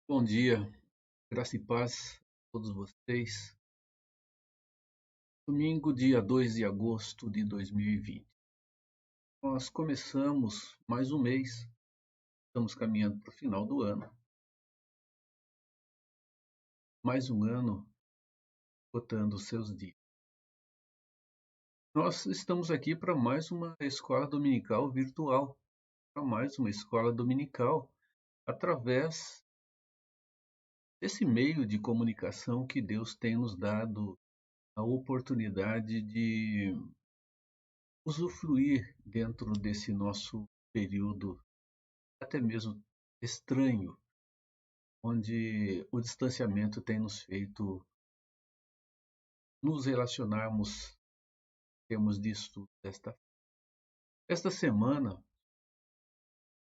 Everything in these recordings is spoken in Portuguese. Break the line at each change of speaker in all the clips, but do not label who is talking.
Bom dia, graça e paz a todos vocês. Domingo, dia 2 de agosto de 2020. Nós começamos mais um mês, estamos caminhando para o final do ano. Mais um ano botando os seus dias. Nós estamos aqui para mais uma escola dominical virtual, para mais uma escola dominical, através desse meio de comunicação que Deus tem nos dado a oportunidade de usufruir dentro desse nosso período até mesmo estranho, onde o distanciamento tem nos feito nos relacionarmos, temos disso esta semana,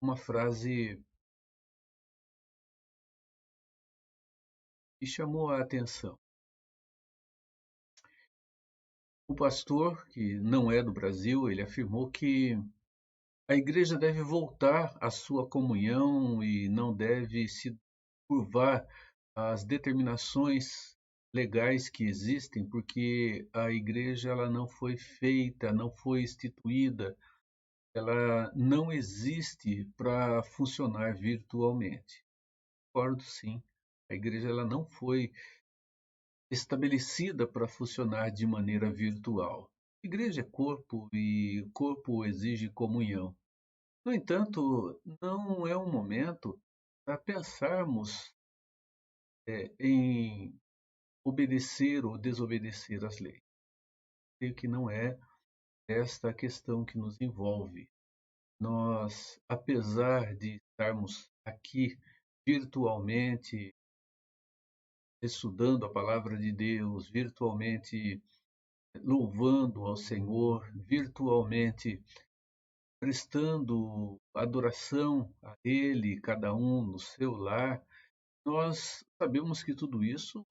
uma frase que chamou a atenção. O pastor, que não é do Brasil, ele afirmou que a igreja deve voltar à sua comunhão e não deve se curvar às determinações legais que existem, porque a igreja ela não foi feita, não foi instituída, ela não existe para funcionar virtualmente. Concordo, sim. A igreja ela não foi estabelecida para funcionar de maneira virtual. A igreja é corpo e o corpo exige comunhão. No entanto, não é um momento para pensarmos em obedecer ou desobedecer às leis. Creio que não é esta a questão que nos envolve. Nós, apesar de estarmos aqui virtualmente estudando a palavra de Deus, virtualmente louvando ao Senhor, virtualmente prestando adoração a Ele, cada um no seu lar, nós sabemos que tudo isso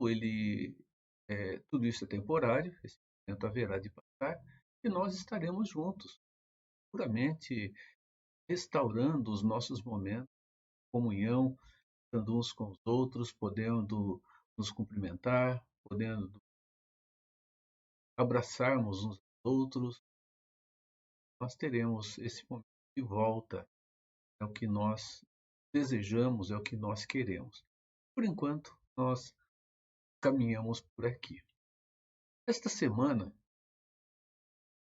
é temporário, esse momento haverá de passar, e nós estaremos juntos, puramente restaurando os nossos momentos de comunhão, estando uns com os outros, podendo nos cumprimentar, podendo abraçarmos uns aos outros. Nós teremos esse momento de volta, é o que nós desejamos, é o que nós queremos. Por enquanto, nós caminhamos por aqui. Esta semana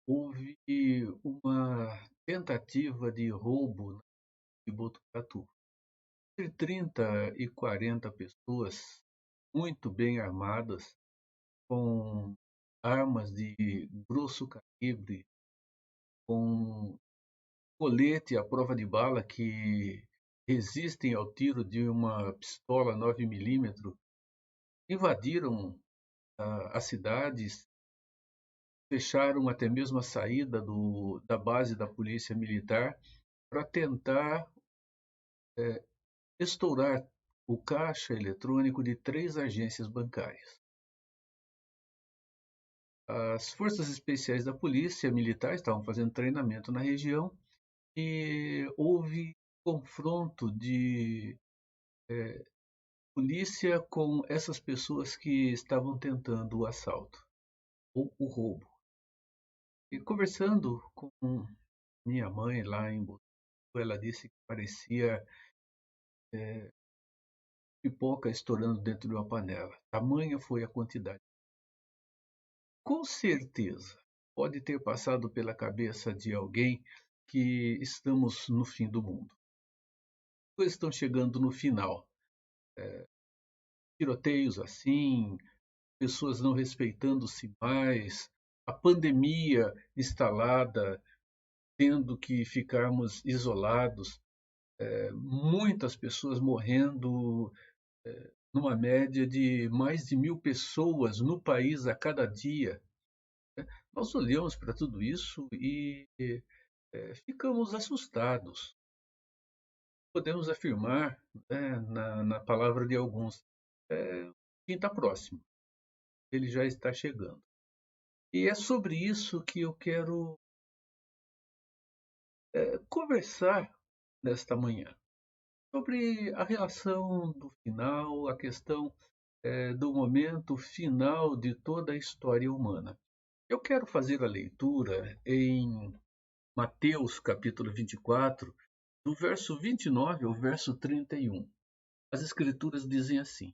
houve uma tentativa de roubo de Botucatu. Entre 30 e 40 pessoas muito bem armadas, com armas de grosso calibre, com colete à prova de bala que resistem ao tiro de uma pistola 9 milímetros, invadiram as cidades, fecharam até mesmo a saída da base da polícia militar para tentar estourar o caixa eletrônico de 3 agências bancárias. As forças especiais da polícia militar estavam fazendo treinamento na região e houve confronto de polícia com essas pessoas que estavam tentando o assalto ou o roubo. E conversando com minha mãe lá em Botucatu, ela disse que parecia pipoca estourando dentro de uma panela. Tamanha foi a quantidade. Com certeza, pode ter passado pela cabeça de alguém que estamos no fim do mundo. As coisas estão chegando no final. Tiroteios assim, pessoas não respeitando-se mais, a pandemia instalada, tendo que ficarmos isolados, muitas pessoas morrendo, numa média de mais de 1.000 pessoas no país a cada dia. Nós olhamos para tudo isso e ficamos assustados. Podemos afirmar, né, na palavra de alguns, o fim está próximo, ele já está chegando. E é sobre isso que eu quero conversar nesta manhã. sobre a relação do final, a questão do momento final de toda a história humana. Eu quero fazer a leitura em Mateus capítulo 24, do verso 29 ao verso 31. As Escrituras dizem assim: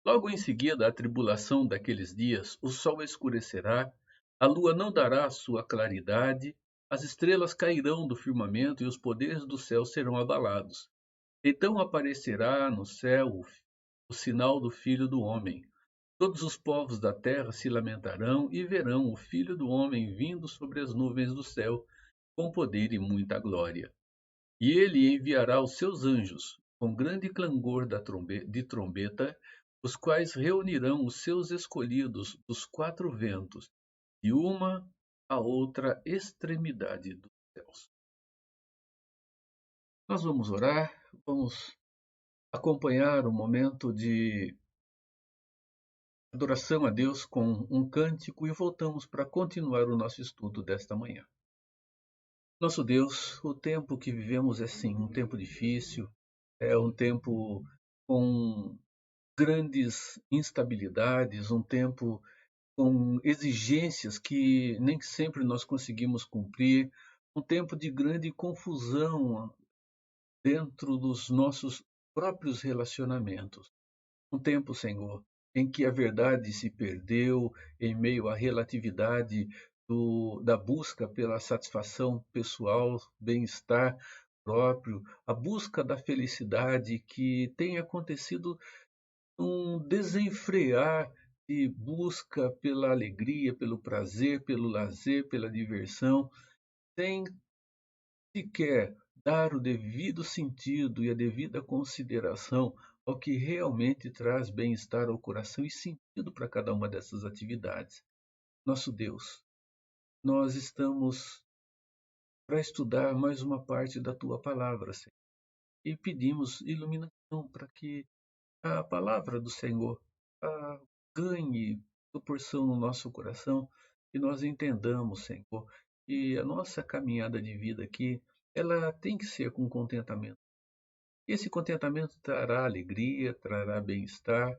Logo em seguida à tribulação daqueles dias, o sol escurecerá, a lua não dará sua claridade, as estrelas cairão do firmamento e os poderes do céu serão abalados. Então aparecerá no céu o sinal do Filho do Homem. Todos os povos da terra se lamentarão e verão o Filho do Homem vindo sobre as nuvens do céu, com poder e muita glória. E ele enviará os seus anjos, com grande clangor de trombeta, os quais reunirão os seus escolhidos dos quatro ventos, de uma a outra extremidade dos céus. Nós vamos orar, vamos acompanhar o momento de adoração a Deus com um cântico e voltamos para continuar o nosso estudo desta manhã. Nosso Deus, o tempo que vivemos é sim um tempo difícil, é um tempo com grandes instabilidades, um tempo com exigências que nem sempre nós conseguimos cumprir, um tempo de grande confusão dentro dos nossos próprios relacionamentos. Um tempo, Senhor, em que a verdade se perdeu em meio à relatividade da busca pela satisfação pessoal, bem-estar próprio, a busca da felicidade que tem acontecido um desenfrear de busca pela alegria, pelo prazer, pelo lazer, pela diversão, sem sequer dar o devido sentido e a devida consideração ao que realmente traz bem-estar ao coração e sentido para cada uma dessas atividades. Nosso Deus, nós estamos para estudar mais uma parte da Tua Palavra, Senhor, e pedimos iluminação para que a Palavra do Senhor ganhe proporção no nosso coração e nós entendamos, Senhor, que a nossa caminhada de vida aqui, ela tem que ser com contentamento. E esse contentamento trará alegria, trará bem-estar,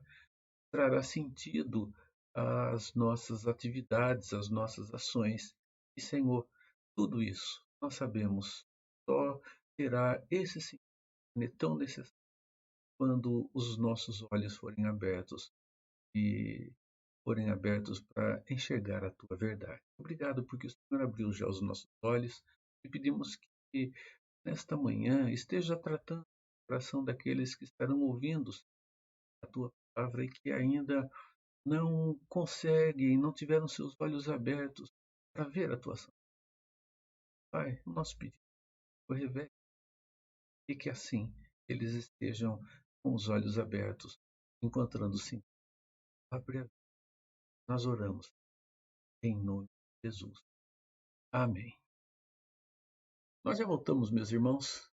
trará sentido às nossas atividades, às nossas ações. E, Senhor, tudo isso nós sabemos só terá esse sentido tão necessário quando os nossos olhos forem abertos e forem abertos para enxergar a tua verdade. Obrigado porque o Senhor abriu já os nossos olhos e pedimos que nesta manhã esteja tratando o coração daqueles que estarão ouvindo a tua palavra e que ainda não conseguem, não tiveram seus olhos abertos para ver a tua ação. Pai, o nosso pedido foi revele e que assim eles estejam com os olhos abertos, encontrando sim. Abre a vida. Nós oramos em nome de Jesus. Amém. Nós já voltamos, meus irmãos.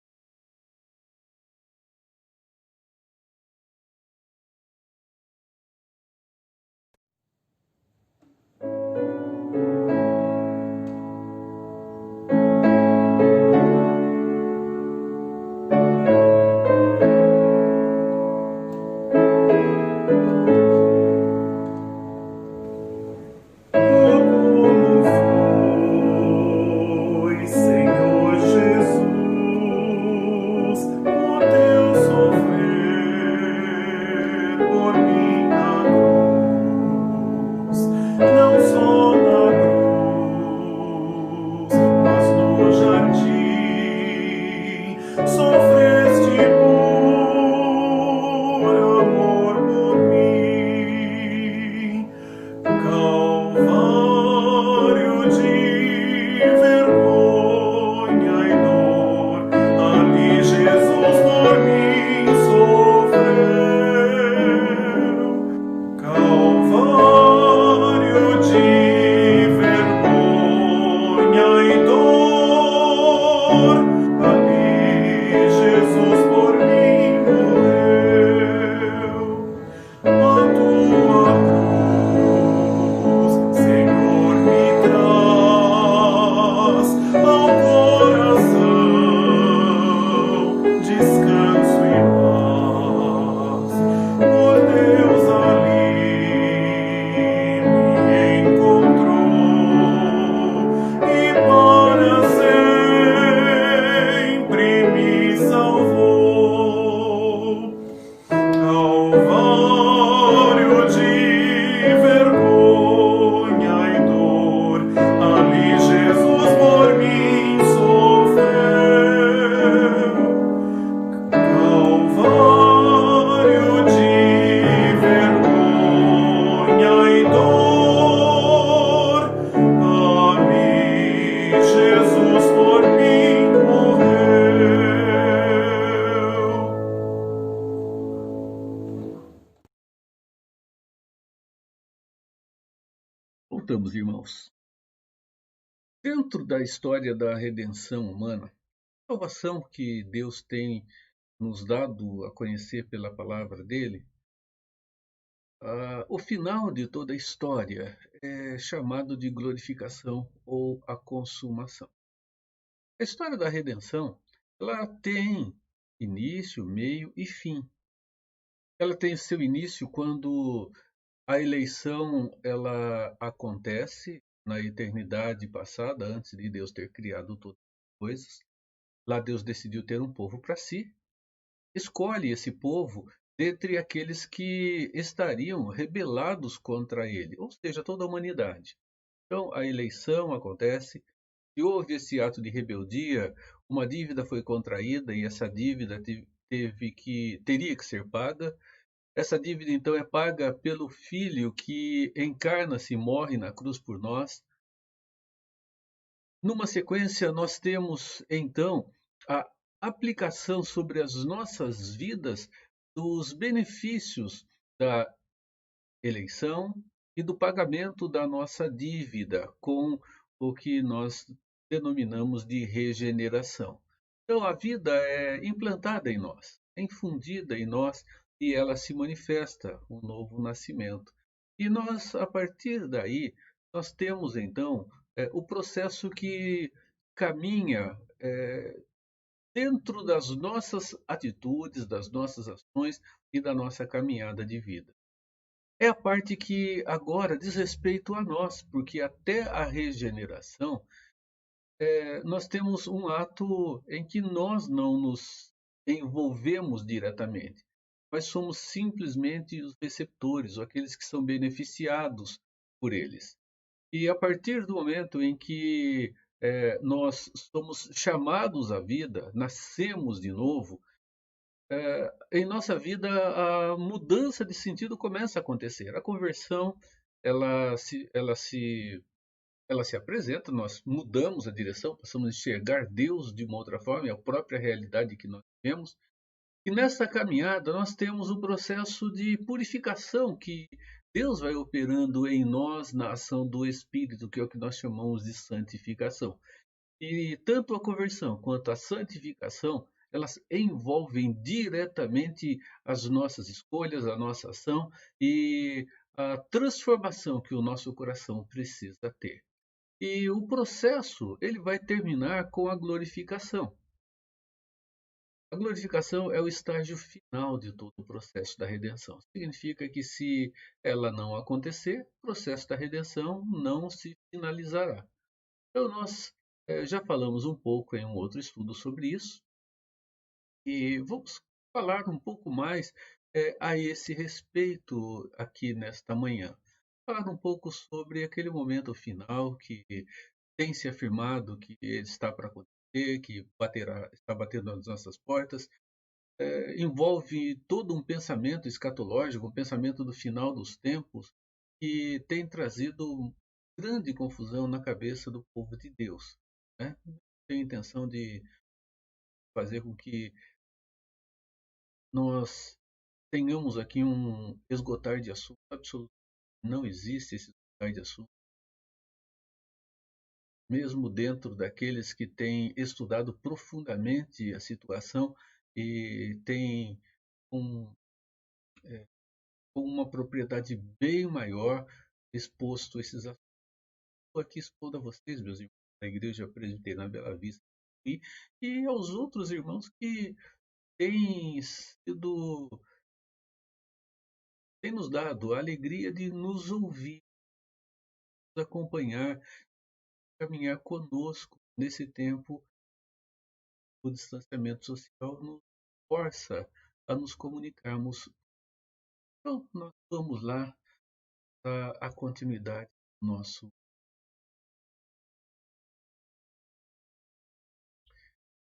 estamos, irmãos? Dentro da história da redenção humana, a salvação que Deus tem nos dado a conhecer pela palavra dele, o final de toda a história é chamado de glorificação ou a consumação. A história da redenção, ela tem início, meio e fim. Ela tem seu início quando a eleição ela acontece na eternidade passada, antes de Deus ter criado todas as coisas. Lá Deus decidiu ter um povo para si. Escolhe esse povo dentre aqueles que estariam rebelados contra ele, ou seja, toda a humanidade. Então, a eleição acontece. Se houve esse ato de rebeldia, uma dívida foi contraída e essa dívida teria que ser paga. Essa dívida, então, é paga pelo Filho que encarna-se e morre na cruz por nós. Numa sequência, nós temos, então, a aplicação sobre as nossas vidas dos benefícios da eleição e do pagamento da nossa dívida com o que nós denominamos de regeneração. Então, a vida é implantada em nós, é infundida em nós e ela se manifesta, um novo nascimento. E nós, a partir daí, nós temos então o processo que caminha dentro das nossas atitudes, das nossas ações e da nossa caminhada de vida. É a parte que agora diz respeito a nós, porque até a regeneração nós temos um ato em que nós não nos envolvemos diretamente, mas somos simplesmente os receptores, ou aqueles que são beneficiados por eles. E a partir do momento em que nós somos chamados à vida, nascemos de novo, em nossa vida a mudança de sentido começa a acontecer. A conversão ela se apresenta, nós mudamos a direção, passamos a enxergar Deus de uma outra forma, é a própria realidade que nós vemos. E nessa caminhada nós temos um processo de purificação que Deus vai operando em nós na ação do Espírito, que é o que nós chamamos de santificação. E tanto a conversão quanto a santificação, elas envolvem diretamente as nossas escolhas, a nossa ação e a transformação que o nosso coração precisa ter. E o processo, ele vai terminar com a glorificação. A glorificação é o estágio final de todo o processo da redenção. Significa que se ela não acontecer, o processo da redenção não se finalizará. Então nós já falamos um pouco em um outro estudo sobre isso e vamos falar um pouco mais a esse respeito aqui nesta manhã. Falar um pouco sobre aquele momento final que tem se afirmado que ele está para acontecer, que está batendo nas nossas portas, envolve todo um pensamento escatológico, um pensamento do final dos tempos, que tem trazido grande confusão na cabeça do povo de Deus. Né? Tem a intenção de fazer com que nós tenhamos aqui um esgotar de assunto absoluto. Não existe esse esgotar de assunto. Mesmo dentro daqueles que têm estudado profundamente a situação e têm um, com uma propriedade bem maior exposto esses assuntos. Estou aqui expondo a vocês, meus irmãos, da Igreja Presbiteriana Bela Vista, e aos outros irmãos que têm nos dado a alegria de nos ouvir, nos acompanhar, caminhar conosco nesse tempo. O distanciamento social nos força a nos comunicarmos. Então, nós vamos lá a continuidade do nosso.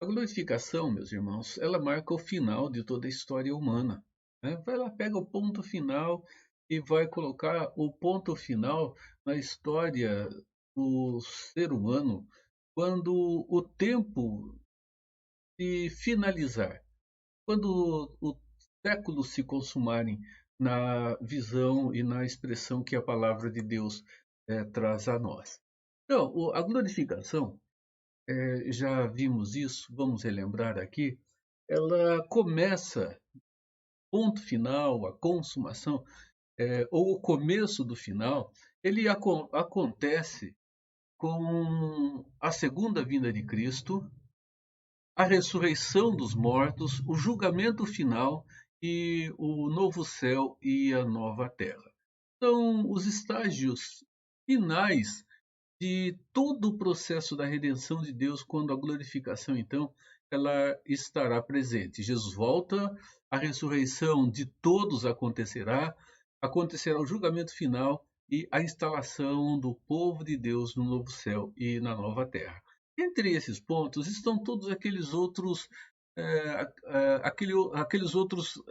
A glorificação, meus irmãos, ela marca o final de toda a história humana. Né? Vai lá, pega o ponto final e vai colocar o ponto final na história do ser humano quando o tempo se finalizar, quando os séculos se consumarem na visão e na expressão que a palavra de Deus traz a nós. Então, a glorificação, já vimos isso, vamos relembrar aqui, ela começa, ponto final, a consumação, ou o começo do final, ele acontece com a segunda vinda de Cristo, a ressurreição dos mortos, o julgamento final e o novo céu e a nova terra. São os estágios finais de todo o processo da redenção de Deus, quando a glorificação, então, ela estará presente. Jesus volta, a ressurreição de todos acontecerá o julgamento final e a instalação do povo de Deus no novo céu e na nova terra. Entre esses pontos estão todos aqueles outros, aqueles outros,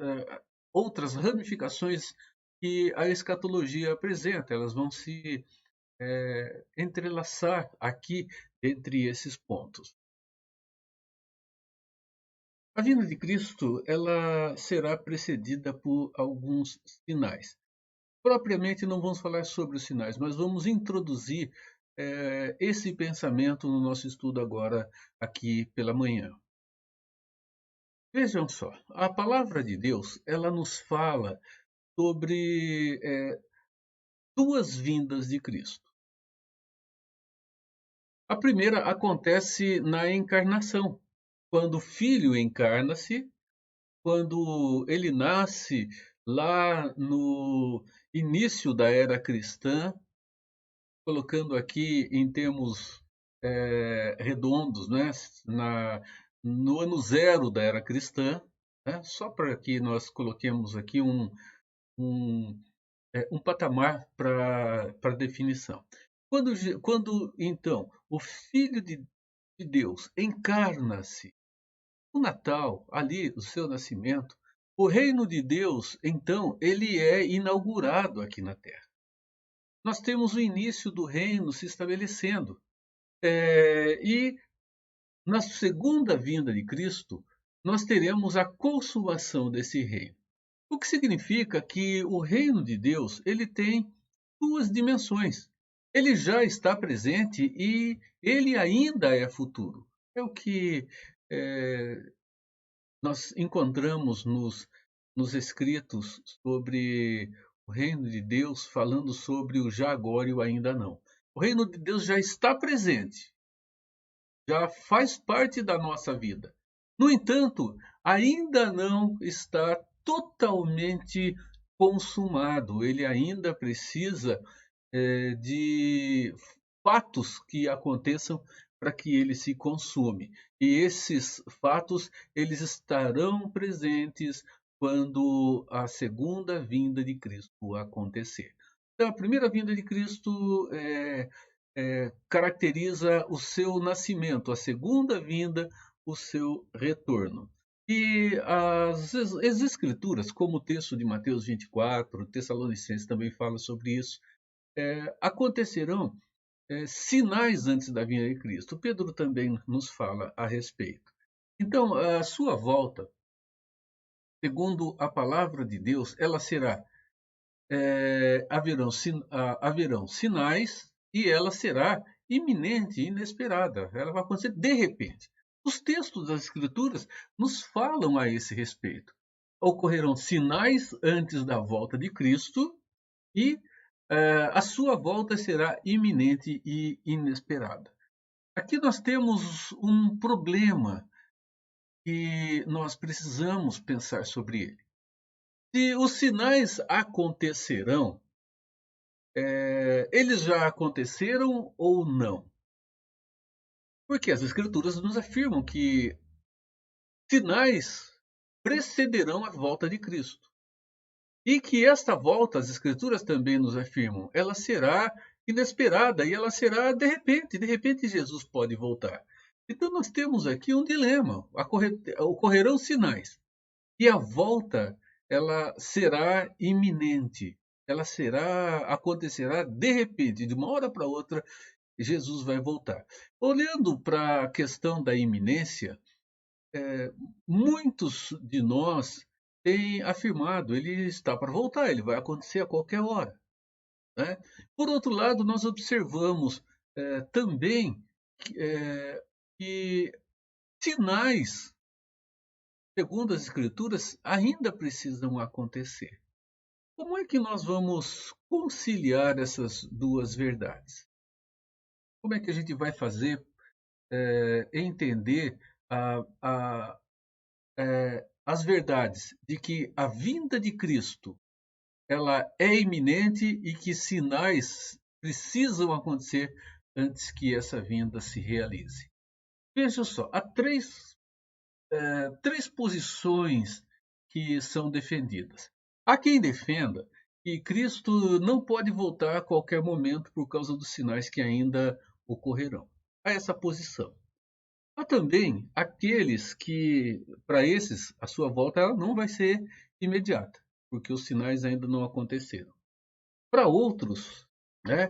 outras ramificações que a escatologia apresenta. Elas vão se entrelaçar aqui entre esses pontos. A vinda de Cristo, ela será precedida por alguns sinais. Propriamente não vamos falar sobre os sinais, mas vamos introduzir esse pensamento no nosso estudo agora aqui pela manhã. Vejam só, a palavra de Deus, ela nos fala sobre duas vindas de Cristo. A primeira acontece na encarnação, quando o Filho encarna-se, quando ele nasce lá no início da era cristã, colocando aqui em termos redondos, né, no ano zero da era cristã, né, só para que nós coloquemos aqui um patamar para definição. Quando, então, o Filho de Deus encarna-se, o Natal, ali, o seu nascimento, o reino de Deus, então, ele é inaugurado aqui na Terra. Nós temos o início do reino se estabelecendo. E na segunda vinda de Cristo, nós teremos a consumação desse reino. O que significa que o reino de Deus ele tem duas dimensões. Ele já está presente e ele ainda é futuro. É o que nós encontramos nos escritos sobre o reino de Deus, falando sobre o já agora e o ainda não. O reino de Deus já está presente, já faz parte da nossa vida. No entanto, ainda não está totalmente consumado, ele ainda precisa de fatos que aconteçam para que ele se consume. E esses fatos eles estarão presentes quando a segunda vinda de Cristo acontecer. Então, a primeira vinda de Cristo caracteriza o seu nascimento, a segunda vinda, o seu retorno. E as Escrituras, como o texto de Mateus 24, Tessalonicenses também fala sobre isso, acontecerão sinais antes da vinda de Cristo. Pedro também nos fala a respeito. Então, a sua volta, segundo a palavra de Deus, ela será haverão sinais e ela será iminente, inesperada. Ela vai acontecer de repente. Os textos das Escrituras nos falam a esse respeito. Ocorrerão sinais antes da volta de Cristo e a sua volta será iminente e inesperada. Aqui nós temos um problema e nós precisamos pensar sobre ele. Se os sinais acontecerão, eles já aconteceram ou não? Porque as Escrituras nos afirmam que sinais precederão a volta de Cristo. E que esta volta, as Escrituras também nos afirmam, ela será inesperada e ela será de repente Jesus pode voltar. Então nós temos aqui um dilema, ocorrerão sinais e a volta ela será iminente, acontecerá de repente, de uma hora para outra, Jesus vai voltar. Olhando para a questão da iminência, muitos de nós têm afirmado, ele está para voltar, ele vai acontecer a qualquer hora. né? Por outro lado, nós observamos também que sinais, segundo as Escrituras, ainda precisam acontecer. Como é que nós vamos conciliar essas duas verdades? Como é que a gente vai fazer entender a, a, as verdades de que a vinda de Cristo ela é iminente e que sinais precisam acontecer antes que essa vinda se realize? Veja só, há três posições que são defendidas. Há quem defenda que Cristo não pode voltar a qualquer momento por causa dos sinais que ainda ocorrerão. Há essa posição. Há também aqueles que, para esses, a sua volta ela não vai ser imediata, porque os sinais ainda não aconteceram. Para outros, né,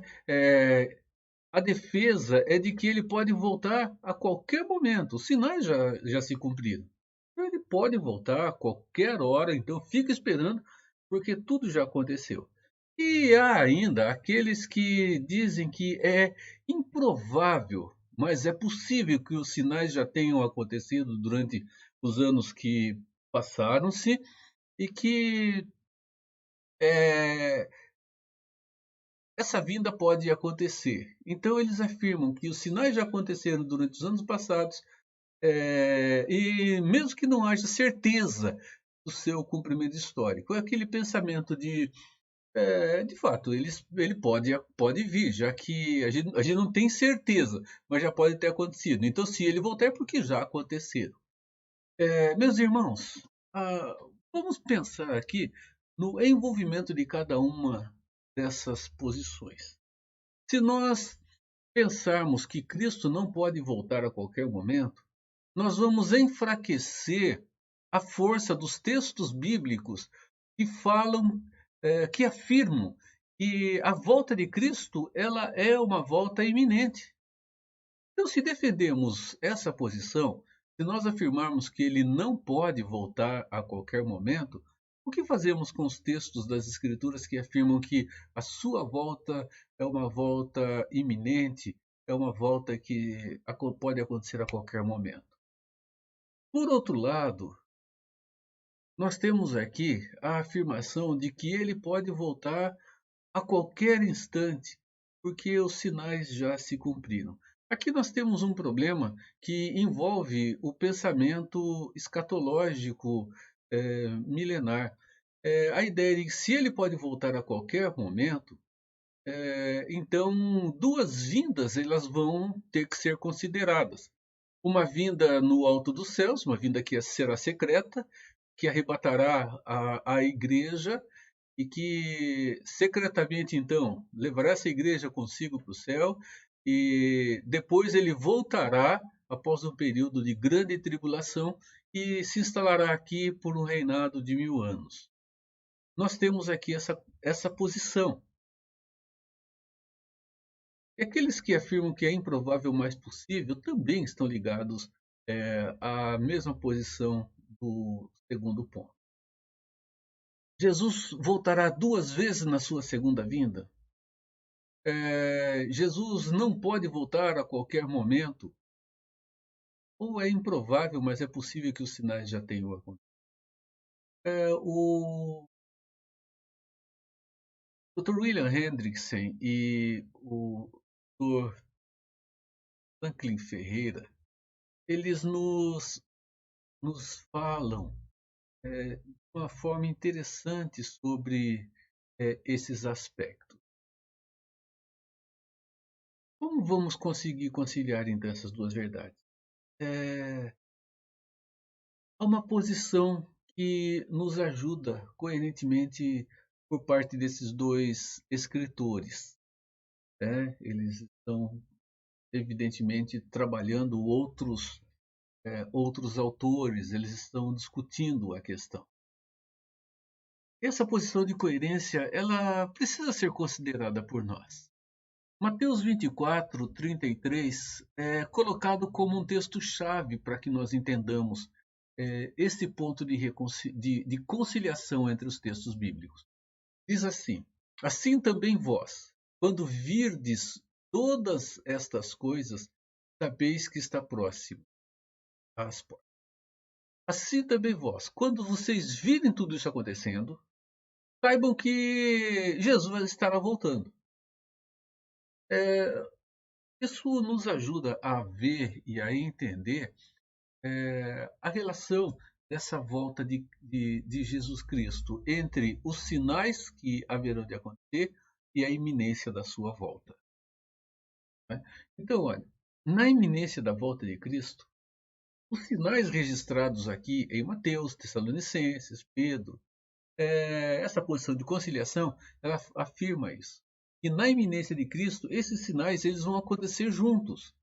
a defesa é de que ele pode voltar a qualquer momento. Os sinais já se cumpriram. Então, ele pode voltar a qualquer hora, então fica esperando, porque tudo já aconteceu. E há ainda aqueles que dizem que é improvável, mas é possível que os sinais já tenham acontecido durante os anos que passaram-se e que é, essa vinda pode acontecer. Então, eles afirmam que os sinais já aconteceram durante os anos passados, e mesmo que não haja certeza do seu cumprimento histórico, é aquele pensamento de fato, ele pode vir, já que a gente não tem certeza, mas já pode ter acontecido. Então, se ele voltar, é porque já aconteceram. Meus irmãos, ah, vamos pensar aqui no envolvimento de cada uma dessas posições. Se nós pensarmos que Cristo não pode voltar a qualquer momento, nós vamos enfraquecer a força dos textos bíblicos que falam, que afirmam que a volta de Cristo ela é uma volta iminente. Então, se defendemos essa posição, se nós afirmarmos que ele não pode voltar a qualquer momento, o que fazemos com os textos das Escrituras que afirmam que a sua volta é uma volta iminente, é uma volta que pode acontecer a qualquer momento? Por outro lado, nós temos aqui a afirmação de que ele pode voltar a qualquer instante, porque os sinais já se cumpriram. Aqui nós temos um problema que envolve o pensamento escatológico milenar. A ideia de que se ele pode voltar a qualquer momento, então duas vindas elas vão ter que ser consideradas. Uma vinda no alto dos céus, uma vinda que será secreta, que arrebatará a igreja e que secretamente, então, levará essa igreja consigo para o céu e depois ele voltará após um período de grande tribulação e se instalará aqui por um reinado de 1000 anos. Nós temos aqui essa posição. E aqueles que afirmam que é improvável, mas possível, também estão ligados à mesma posição do segundo ponto. Jesus voltará duas vezes na sua segunda vinda? Jesus não pode voltar a qualquer momento? Ou é improvável, mas é possível que os sinais já tenham acontecido? O Dr. William Hendrickson e o Dr. Franklin Ferreira, eles nos falam de uma forma interessante sobre esses aspectos. Como vamos conseguir conciliar então essas duas verdades? Há uma posição que nos ajuda coerentemente por parte desses dois escritores. Eles estão evidentemente trabalhando outros autores, eles estão discutindo a questão. Essa posição de coerência, ela precisa ser considerada por nós. Mateus 24:33 é colocado como um texto-chave para que nós entendamos esse ponto de conciliação entre os textos bíblicos. Diz assim: Assim também vós, quando virdes todas estas coisas, sabeis que está próximo às portas. Assim também vós, quando vocês virem tudo isso acontecendo, saibam que Jesus estará voltando. Isso nos ajuda a ver e a entender a relação dessa volta de Jesus Cristo entre os sinais que haverão de acontecer e a iminência da sua volta. Né? Então, olha, na iminência da volta de Cristo, os sinais registrados aqui em Mateus, Tessalonicenses, Pedro, essa posição de conciliação, ela afirma isso. E na iminência de Cristo, esses sinais eles vão acontecer juntos.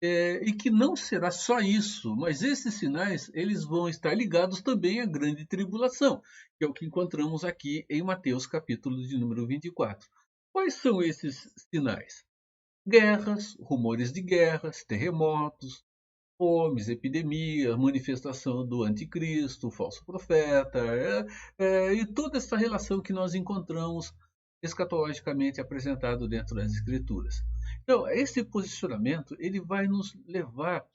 E que não será só isso, mas esses sinais eles vão estar ligados também à grande tribulação, que é o que encontramos aqui em Mateus capítulo de número 24. Quais são esses sinais? Guerras, rumores de guerras, terremotos, fomes, epidemias, manifestação do anticristo, o falso profeta, e toda essa relação que nós encontramos escatologicamente apresentado dentro das escrituras. Então, esse posicionamento ele vai nos levar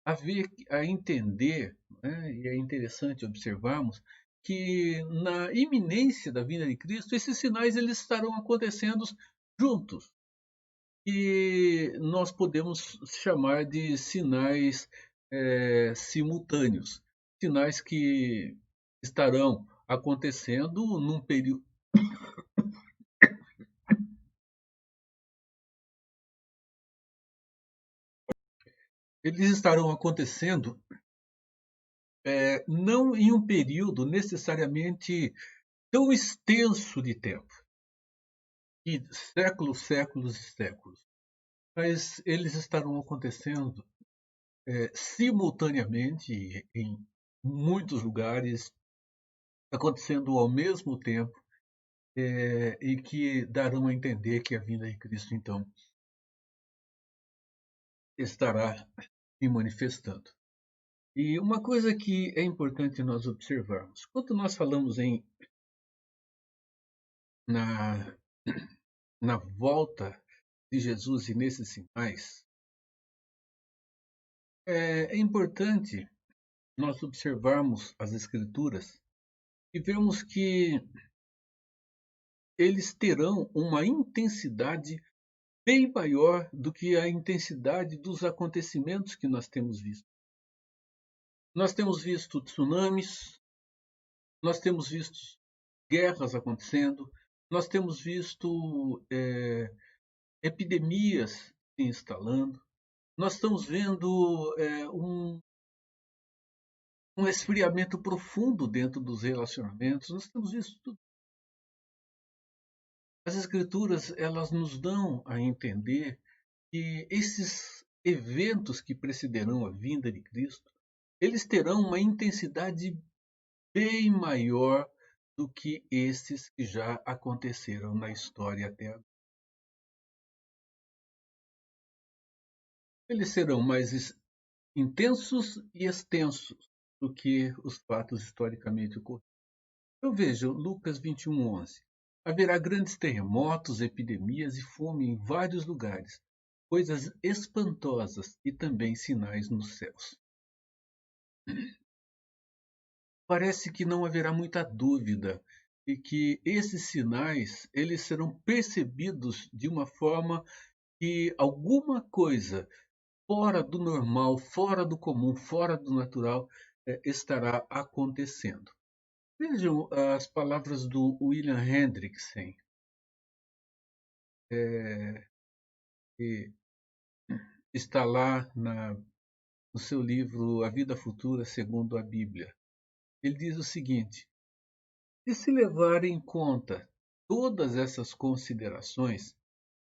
a ver, a entender, né, e é interessante observarmos que na iminência da vinda de Cristo, esses sinais eles estarão acontecendo juntos. E nós podemos chamar de sinais simultâneos, sinais que estarão acontecendo num período. Eles estarão acontecendo não em um período necessariamente tão extenso de tempo, e séculos, séculos e séculos, mas eles estarão acontecendo simultaneamente em muitos lugares, acontecendo ao mesmo tempo, e que darão a entender que a vinda de Cristo, então, estará se manifestando. E uma coisa que é importante nós observarmos, quando nós falamos na, na volta de Jesus e nesses sinais, é importante nós observarmos as Escrituras e vermos que eles terão uma intensidade bem maior do que a intensidade dos acontecimentos que nós temos visto. Nós temos visto tsunamis, nós temos visto guerras acontecendo, nós temos visto epidemias se instalando, nós estamos vendo um esfriamento profundo dentro dos relacionamentos, nós temos visto tudo. As escrituras elas nos dão a entender que esses eventos que precederão a vinda de Cristo, eles terão uma intensidade bem maior do que esses que já aconteceram na história até agora. Eles serão mais intensos e extensos do que os fatos historicamente ocorridos. Eu vejo Lucas 21:11. Haverá grandes terremotos, epidemias e fome em vários lugares, coisas espantosas e também sinais nos céus. Parece que não haverá muita dúvida e que esses sinais eles serão percebidos de uma forma que alguma coisa fora do normal, fora do comum, fora do natural estará acontecendo. Vejam as palavras do William Hendrickson, que está lá no seu livro A Vida Futura segundo a Bíblia. Ele diz o seguinte: se se levar em conta todas essas considerações,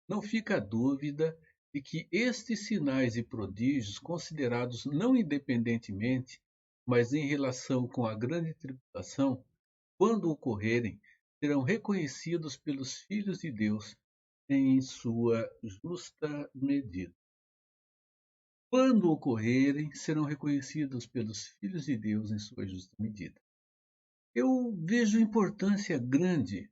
não fica dúvida de que estes sinais e prodígios, considerados não independentemente, mas em relação com a grande tribulação, quando ocorrerem, serão reconhecidos pelos filhos de Deus em sua justa medida. Quando ocorrerem, serão reconhecidos pelos filhos de Deus em sua justa medida. Eu vejo importância grande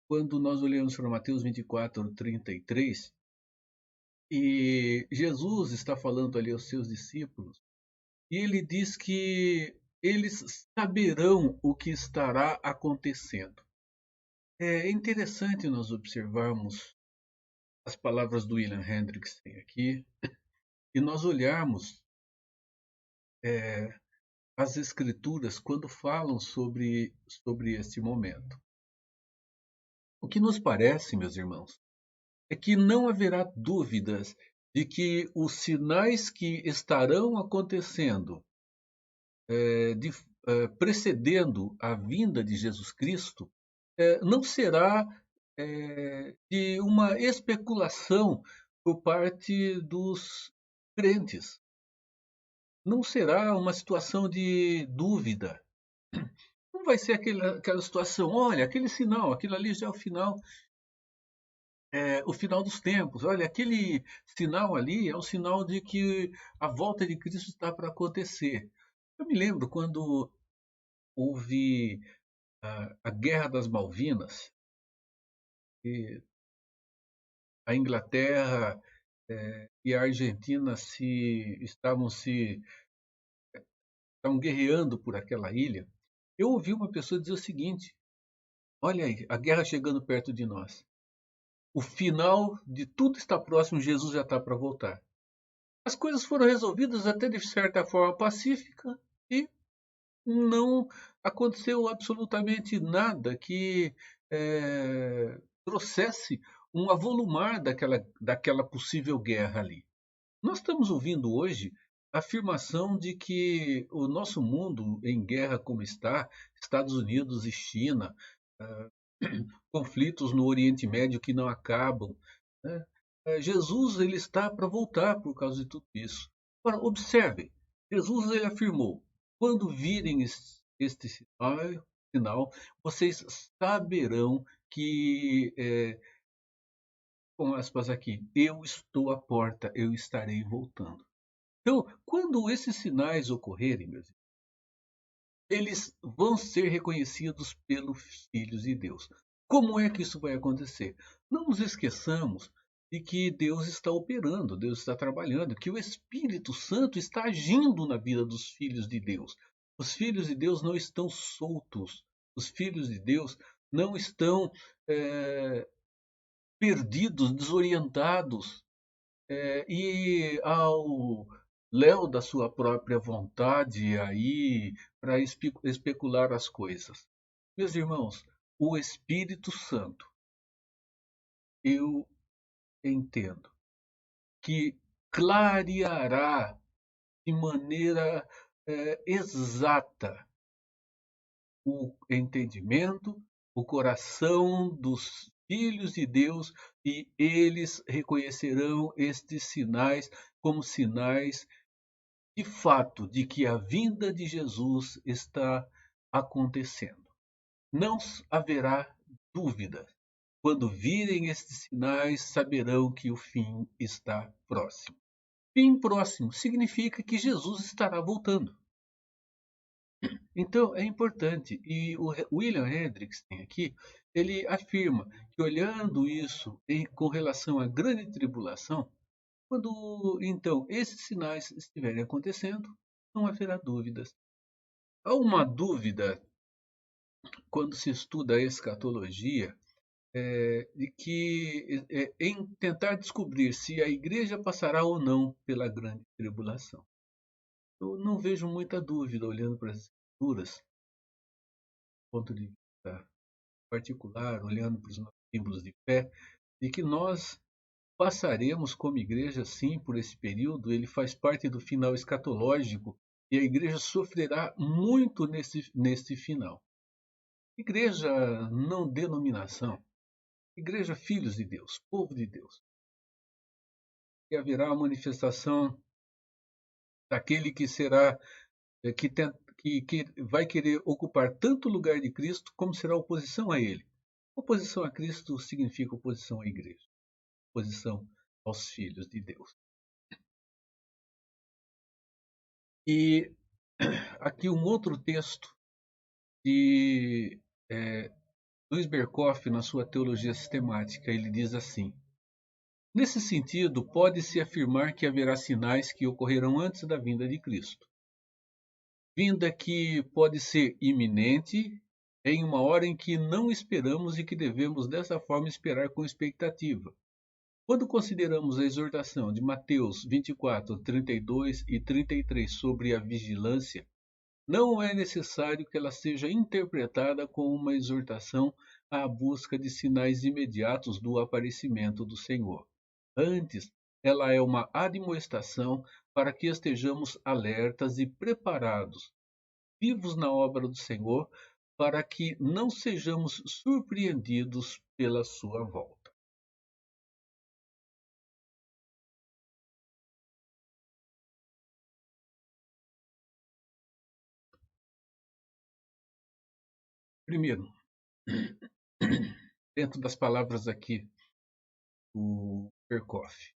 quando nós olhamos para Mateus 24:33, e Jesus está falando ali aos seus discípulos, e ele diz que eles saberão o que estará acontecendo. É interessante nós observarmos as palavras do William Hendrickson aqui e nós olharmos as escrituras quando falam sobre este momento. O que nos parece, meus irmãos, é que não haverá dúvidas de que os sinais que estarão acontecendo precedendo a vinda de Jesus Cristo não será de uma especulação por parte dos crentes. Não será uma situação de dúvida. Não vai ser aquela situação, olha, aquele sinal, aquilo ali já é o final dos tempos. Olha, aquele sinal ali é o sinal de que a volta de Cristo está para acontecer. Eu me lembro quando houve a Guerra das Malvinas, e a Inglaterra e a Argentina estavam guerreando por aquela ilha. Eu ouvi uma pessoa dizer o seguinte: olha aí, a guerra chegando perto de nós. O final de tudo está próximo, Jesus já está para voltar. As coisas foram resolvidas até de certa forma pacífica e não aconteceu absolutamente nada que trouxesse um avolumar daquela possível guerra ali. Nós estamos ouvindo hoje a afirmação de que o nosso mundo em guerra como está, Estados Unidos e China, conflitos no Oriente Médio que não acabam, né? Jesus ele está para voltar por causa de tudo isso. Agora, observem, Jesus ele afirmou, quando virem este sinal, vocês saberão que, com aspas aqui, eu estou à porta, eu estarei voltando. Então, quando esses sinais ocorrerem, meus irmãos, eles vão ser reconhecidos pelos filhos de Deus. Como é que isso vai acontecer? Não nos esqueçamos de que Deus está operando, Deus está trabalhando, que o Espírito Santo está agindo na vida dos filhos de Deus. Os filhos de Deus não estão soltos, os filhos de Deus não estão perdidos, desorientados, e ao léu da sua própria vontade aí para especular as coisas. Meus irmãos, o Espírito Santo, eu entendo que clareará de maneira exata o entendimento, o coração dos filhos de Deus e eles reconhecerão estes sinais como sinais de fato de que a vinda de Jesus está acontecendo. Não haverá dúvida. Quando virem estes sinais, saberão que o fim está próximo. Fim próximo significa que Jesus estará voltando. Então é importante. E o William Hendrickson aqui, ele afirma que olhando isso com relação à grande tribulação, quando então esses sinais estiverem acontecendo, não haverá dúvidas. Há uma dúvida quando se estuda a escatologia de que em tentar descobrir se a igreja passará ou não pela grande tribulação. Eu não vejo muita dúvida olhando para as escrituras, do ponto de vista particular, olhando para os nossos símbolos de fé, de que nós passaremos como igreja sim por esse período, ele faz parte do final escatológico e a igreja sofrerá muito nesse final. Igreja não denominação, igreja filhos de Deus, povo de Deus. E haverá a manifestação daquele que será, que vai querer ocupar tanto o lugar de Cristo como será oposição a ele. Oposição a Cristo significa oposição à igreja, oposição aos filhos de Deus. E aqui um outro texto de, é, Luiz Berkoff, na sua Teologia Sistemática, ele diz assim: nesse sentido, pode-se afirmar que haverá sinais que ocorrerão antes da vinda de Cristo. Vinda que pode ser iminente, em uma hora em que não esperamos e que devemos dessa forma esperar com expectativa. Quando consideramos a exortação de Mateus 24, 32 e 33 sobre a vigilância, não é necessário que ela seja interpretada como uma exortação à busca de sinais imediatos do aparecimento do Senhor. Antes, ela é uma admoestação para que estejamos alertas e preparados, vivos na obra do Senhor, para que não sejamos surpreendidos pela sua volta. Primeiro, dentro das palavras aqui do Perkoff,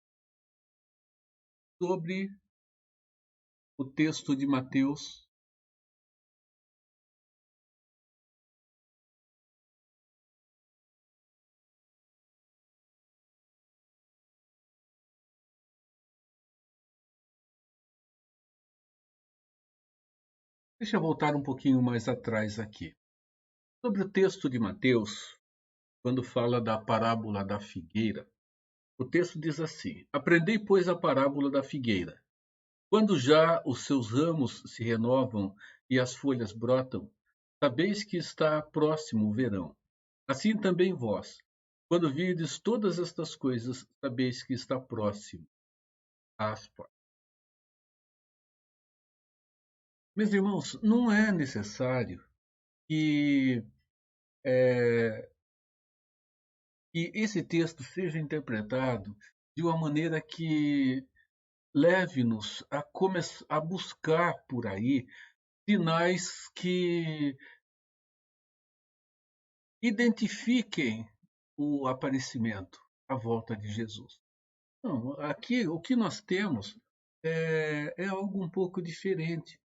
sobre o texto de Mateus. Deixa eu voltar um pouquinho mais atrás aqui. Sobre o texto de Mateus, quando fala da parábola da figueira, o texto diz assim: aprendei, pois, a parábola da figueira. Quando já os seus ramos se renovam e as folhas brotam, sabeis que está próximo o verão. Assim também vós, quando virdes todas estas coisas, sabeis que está próximo. Aspas. Meus irmãos, não é necessário que, é, que esse texto seja interpretado de uma maneira que leve-nos a buscar por aí sinais que identifiquem o aparecimento, a volta de Jesus. Não, aqui o que nós temos é algo um pouco diferente.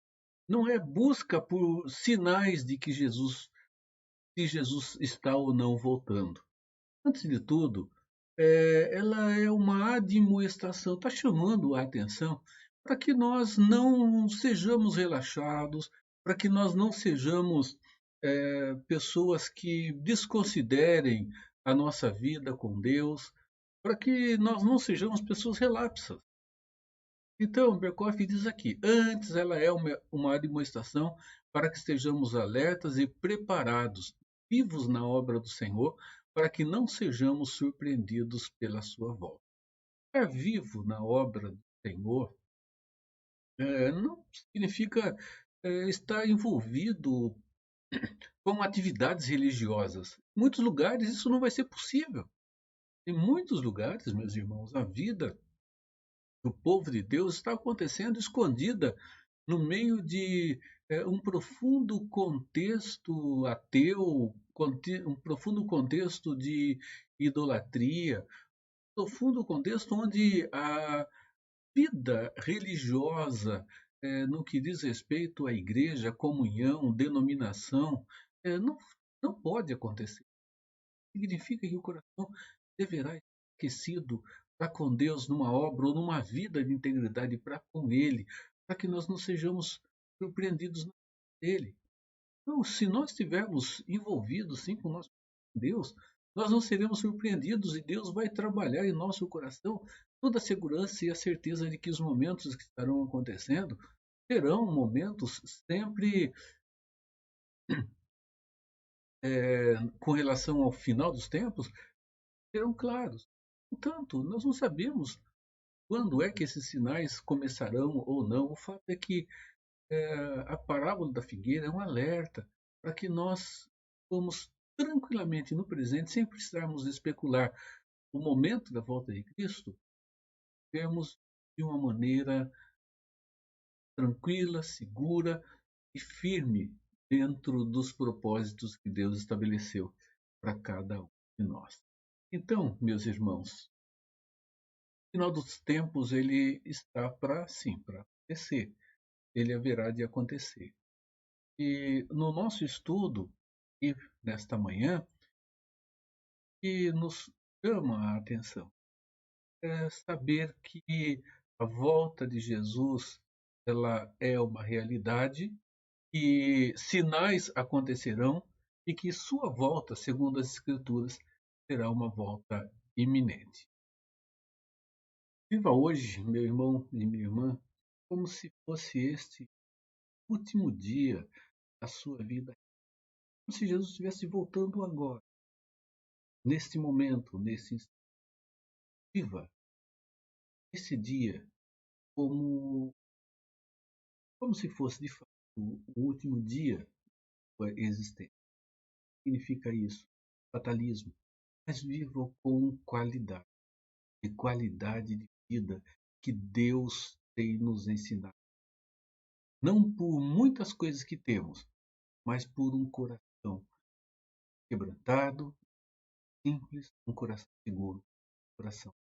Não é busca por sinais de que se Jesus está ou não voltando. Antes de tudo, ela é uma admoestação, está chamando a atenção para que nós não sejamos relaxados, para que nós não sejamos pessoas que desconsiderem a nossa vida com Deus, para que nós não sejamos pessoas relapsas. Então, Berkoff diz aqui: antes ela é uma admoestação para que estejamos alertas e preparados, vivos na obra do Senhor, para que não sejamos surpreendidos pela sua volta. Estar vivo na obra do Senhor não significa estar envolvido com atividades religiosas. Em muitos lugares isso não vai ser possível. Em muitos lugares, meus irmãos, a vida do povo de Deus está acontecendo escondida no meio de um profundo contexto ateu, um profundo contexto de idolatria, um profundo contexto onde a vida religiosa, no que diz respeito à igreja, comunhão, denominação, não, não pode acontecer. Significa que o coração deverá estar aquecido para com Deus numa obra ou numa vida de integridade para com Ele, para que nós não sejamos surpreendidos nele. Então, se nós estivermos envolvidos sim com o nosso Deus, nós não seremos surpreendidos e Deus vai trabalhar em nosso coração toda a segurança e a certeza de que os momentos que estarão acontecendo serão momentos sempre com relação ao final dos tempos, serão claros. Portanto, nós não sabemos quando é que esses sinais começarão ou não. O fato é que a parábola da figueira é um alerta para que nós vamos tranquilamente no presente, sem precisarmos especular o momento da volta de Cristo, vemos de uma maneira tranquila, segura e firme dentro dos propósitos que Deus estabeleceu para cada um de nós. Então, meus irmãos, o final dos tempos ele está para sim, para acontecer. Ele haverá de acontecer. E no nosso estudo, e nesta manhã, que nos chama a atenção. É saber que a volta de Jesus ela é uma realidade, que sinais acontecerão e que sua volta, segundo as Escrituras, será uma volta iminente. Viva hoje, meu irmão e minha irmã, como se fosse este último dia da sua vida, como se Jesus estivesse voltando agora, neste momento, nesse instante. Viva esse dia como se fosse de fato o último dia da sua existência. Significa isso, fatalismo, mas viva com qualidade, de qualidade de vida que Deus tem nos ensinado. Não por muitas coisas que temos, mas por um coração quebrantado, simples, um coração seguro, um coração.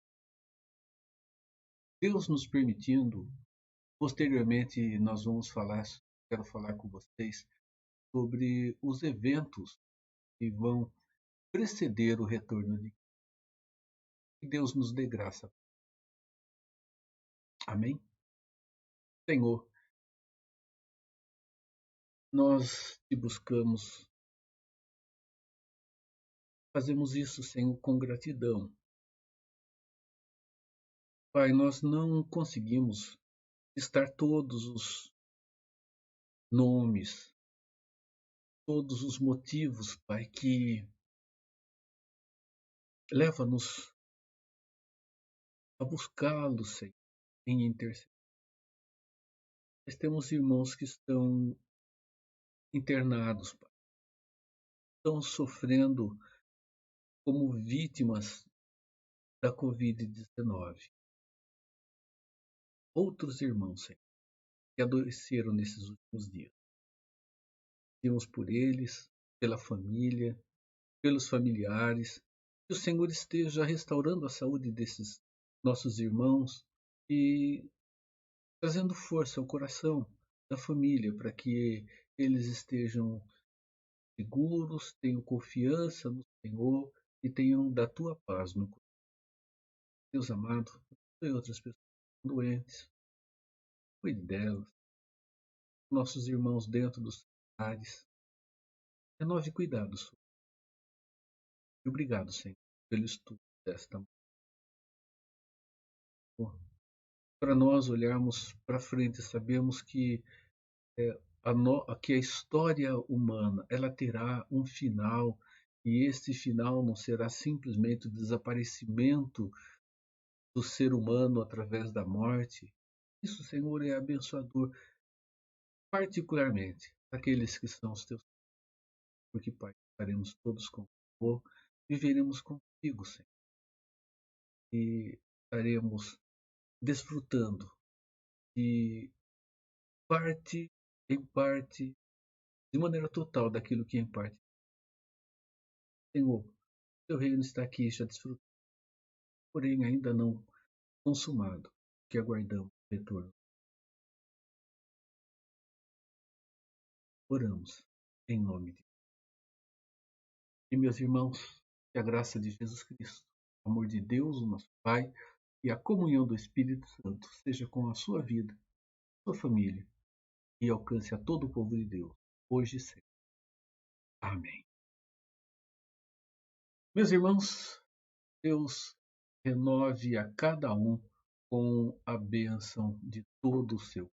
Deus nos permitindo, posteriormente nós vamos falar, quero falar com vocês sobre os eventos que vão preceder o retorno de Cristo. Que Deus nos dê graça. Amém? Senhor, nós te buscamos, fazemos isso, Senhor, com gratidão. Pai, nós não conseguimos estar todos os nomes, todos os motivos, Pai, que leva-nos a buscá-lo, Senhor, em intercessão. Nós temos irmãos que estão internados, Pai, estão sofrendo como vítimas da Covid-19. Outros irmãos, Senhor, que adoeceram nesses últimos dias. Pedimos por eles, pela família, pelos familiares, que o Senhor esteja restaurando a saúde desses nossos irmãos e trazendo força ao coração da família para que eles estejam seguros, tenham confiança no Senhor e tenham da tua paz no coração. Deus amado, abençoe outras pessoas doentes, cuide delas, nossos irmãos dentro dos lares, renove cuidados. E obrigado, Senhor, pelo estudo desta manhã. Para nós olharmos para frente, sabemos que que a história humana ela terá um final e esse final não será simplesmente o desaparecimento do ser humano através da morte. Isso, Senhor, é abençoador, particularmente aqueles que são os teus, porque, Pai, estaremos todos com o Senhor, viveremos contigo, Senhor, e estaremos desfrutando de parte em parte, de maneira total, daquilo que é em parte. Senhor, teu reino está aqui já desfrutado, porém ainda não consumado, que aguardamos o retorno. Oramos em nome de Deus. E meus irmãos, que a graça de Jesus Cristo, o amor de Deus, o nosso Pai, e a comunhão do Espírito Santo seja com a sua vida, sua família, e alcance a todo o povo de Deus, hoje e sempre. Amém. Meus irmãos, Deus renove a cada um com a bênção de todo o seu.